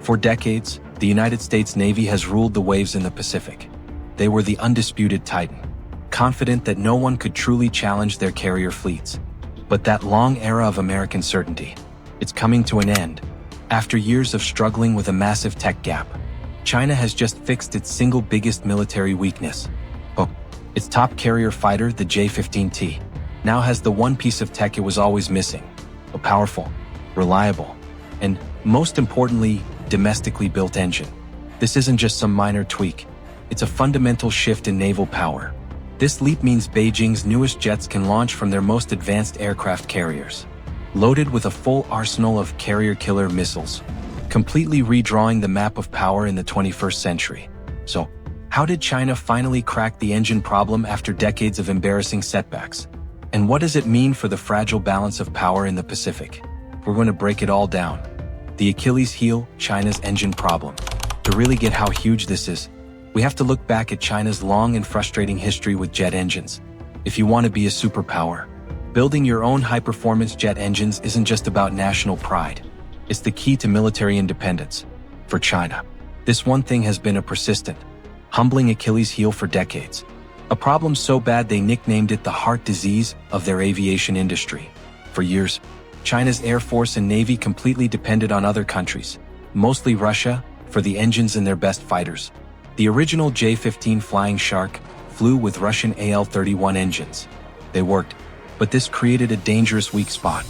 For decades, the United States Navy has ruled the waves in the Pacific. They were the undisputed titan, confident that no one could truly challenge their carrier fleets. But that long era of American certainty, it's coming to an end. After years of struggling with a massive tech gap, China has just fixed its single biggest military weakness. Its top carrier fighter, the J-15T, now has the one piece of tech it was always missing: a powerful, reliable, and, most importantly, domestically built engine. This isn't just some minor tweak. It's a fundamental shift in naval power. This leap means Beijing's newest jets can launch from their most advanced aircraft carriers, loaded with a full arsenal of carrier-killer missiles, completely redrawing the map of power in the 21st century. So, how did China finally crack the engine problem after decades of embarrassing setbacks? And what does it mean for the fragile balance of power in the Pacific? We're going to break it all down. The Achilles heel, China's engine problem. To really get how huge this is, we have to look back at China's long and frustrating history with jet engines. If you want to be a superpower, building your own high-performance jet engines isn't just about national pride. It's the key to military independence. For China, this one thing has been a persistent, humbling Achilles heel for decades. A problem so bad they nicknamed it the heart disease of their aviation industry. For years, China's Air Force and Navy completely depended on other countries, mostly Russia, for the engines in their best fighters. The original J-15 Flying Shark flew with Russian AL-31 engines. They worked, but this created a dangerous weak spot.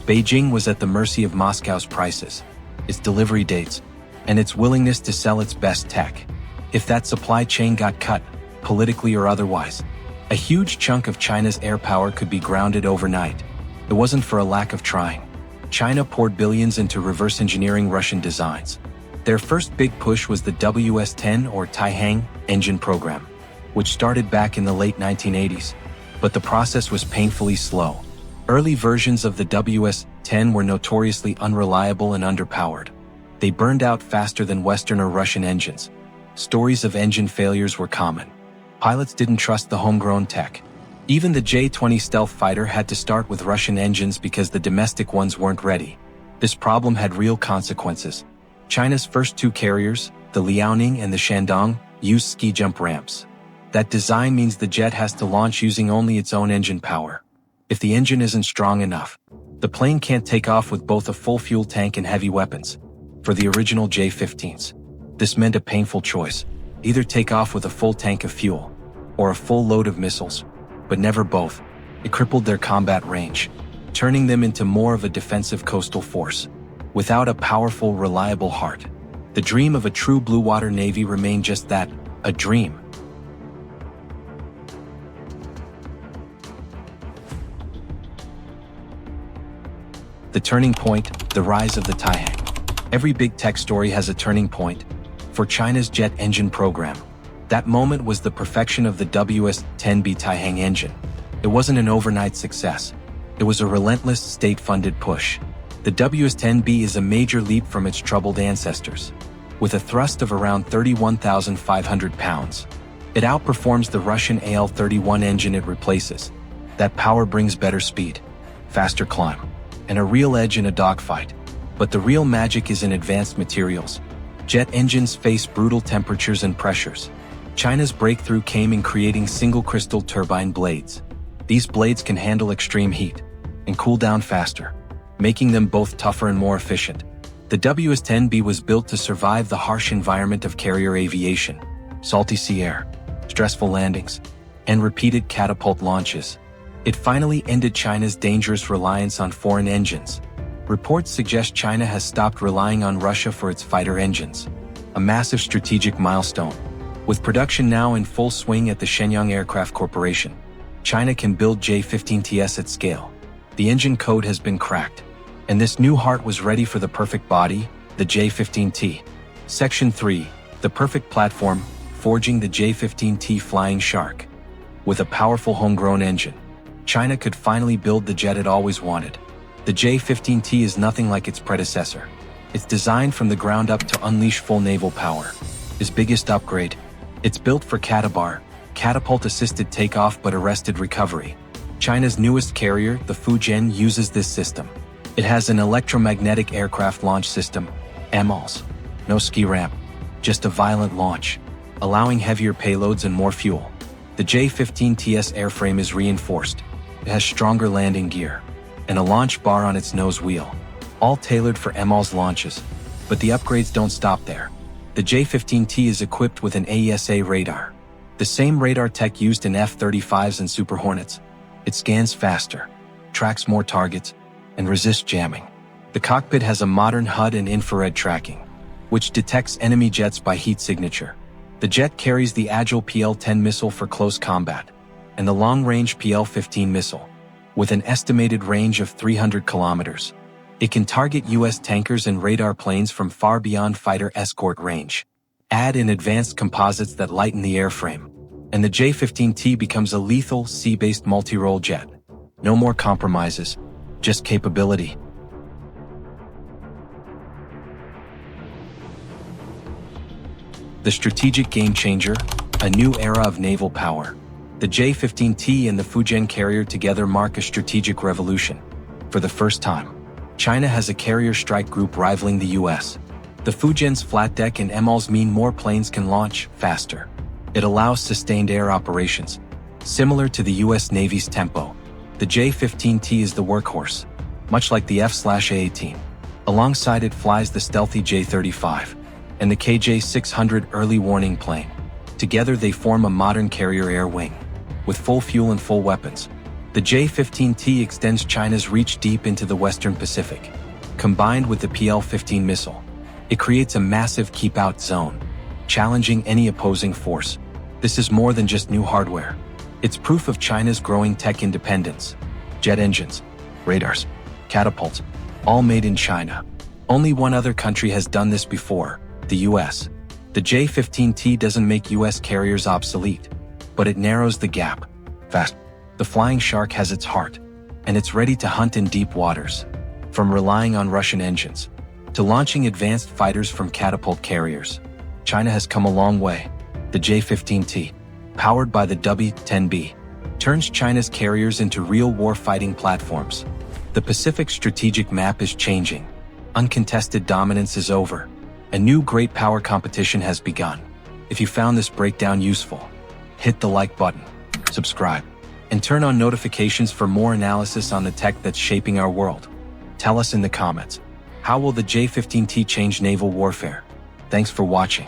Beijing was at the mercy of Moscow's prices, its delivery dates, and its willingness to sell its best tech. If that supply chain got cut, politically or otherwise, a huge chunk of China's air power could be grounded overnight. It wasn't for a lack of trying. China poured billions into reverse engineering Russian designs. Their first big push was the WS-10 or Taihang engine program, which started back in the late 1980s. But the process was painfully slow. Early versions of the WS-10 were notoriously unreliable and underpowered. They burned out faster than Western or Russian engines. Stories of engine failures were common. Pilots didn't trust the homegrown tech. Even the J-20 stealth fighter had to start with Russian engines because the domestic ones weren't ready. This problem had real consequences. China's first two carriers, the Liaoning and the Shandong, used ski jump ramps. That design means the jet has to launch using only its own engine power. If the engine isn't strong enough, the plane can't take off with both a full fuel tank and heavy weapons. For the original J-15s, this meant a painful choice: either take off with a full tank of fuel, or a full load of missiles. But never both. It crippled their combat range, turning them into more of a defensive coastal force. Without a powerful, reliable heart, the dream of a true blue water navy remained just that, a dream. The turning point, the rise of the Taihang. Every big tech story has a turning point. For China's jet engine program, that moment was the perfection of the WS-10B Taihang engine. It wasn't an overnight success. It was a relentless, state-funded push. The WS-10B is a major leap from its troubled ancestors. With a thrust of around 31,500 pounds, it outperforms the Russian AL-31 engine it replaces. That power brings better speed, faster climb, and a real edge in a dogfight. But the real magic is in advanced materials. Jet engines face brutal temperatures and pressures. China's breakthrough came in creating single-crystal turbine blades. These blades can handle extreme heat and cool down faster, making them both tougher and more efficient. The WS-10B was built to survive the harsh environment of carrier aviation, salty sea air, stressful landings, and repeated catapult launches. It finally ended China's dangerous reliance on foreign engines. Reports suggest China has stopped relying on Russia for its fighter engines, a massive strategic milestone. With production now in full swing at the Shenyang Aircraft Corporation, China can build J-15TS at scale. The engine code has been cracked, and this new heart was ready for the perfect body, the J-15T. Section 3, the perfect platform, forging the J-15T Flying Shark. With a powerful homegrown engine, China could finally build the jet it always wanted. The J-15T is nothing like its predecessor. It's designed from the ground up to unleash full naval power. Its biggest upgrade: it's built for Catabar, catapult-assisted takeoff but arrested recovery. China's newest carrier, the Fujian, uses this system. It has an electromagnetic aircraft launch system, EMALS. No ski ramp, just a violent launch, allowing heavier payloads and more fuel. The J-15T's airframe is reinforced. It has stronger landing gear and a launch bar on its nose wheel, all tailored for EMALS launches. But the upgrades don't stop there. The J-15T is equipped with an AESA radar, the same radar tech used in F-35s and Super Hornets. It scans faster, tracks more targets, and resists jamming. The cockpit has a modern HUD and infrared tracking, which detects enemy jets by heat signature. The jet carries the agile PL-10 missile for close combat, and the long-range PL-15 missile, with an estimated range of 300 kilometers. It can target U.S. tankers and radar planes from far beyond fighter escort range. Add in advanced composites that lighten the airframe, and the J-15T becomes a lethal, sea-based multi-role jet. No more compromises, just capability. The strategic game changer, a new era of naval power. The J-15T and the Fujian carrier together mark a strategic revolution. For the first time, China has a carrier strike group rivaling the US. The Fujian's flat deck and EMALS mean more planes can launch faster. It allows sustained air operations, similar to the US Navy's Tempo. The J-15T is the workhorse, much like the F/A-18. Alongside it flies the stealthy J-35 and the KJ-600 early warning plane. Together they form a modern carrier air wing, with full fuel and full weapons. The J-15T extends China's reach deep into the Western Pacific. Combined with the PL-15 missile, it creates a massive keep-out zone, challenging any opposing force. This is more than just new hardware. It's proof of China's growing tech independence. Jet engines, radars, catapults, all made in China. Only one other country has done this before, the US. The J-15T doesn't make US carriers obsolete, but it narrows the gap. Fast. The Flying Shark has its heart, and it's ready to hunt in deep waters. From relying on Russian engines to launching advanced fighters from catapult carriers, China has come a long way. The J-15T, powered by the W-10B, turns China's carriers into real war-fighting platforms. The Pacific strategic map is changing. Uncontested dominance is over. A new great power competition has begun. If you found this breakdown useful, hit the like button, subscribe, and turn on notifications for more analysis on the tech that's shaping our world. Tell us in the comments, how will the J-15T change naval warfare? Thanks for watching.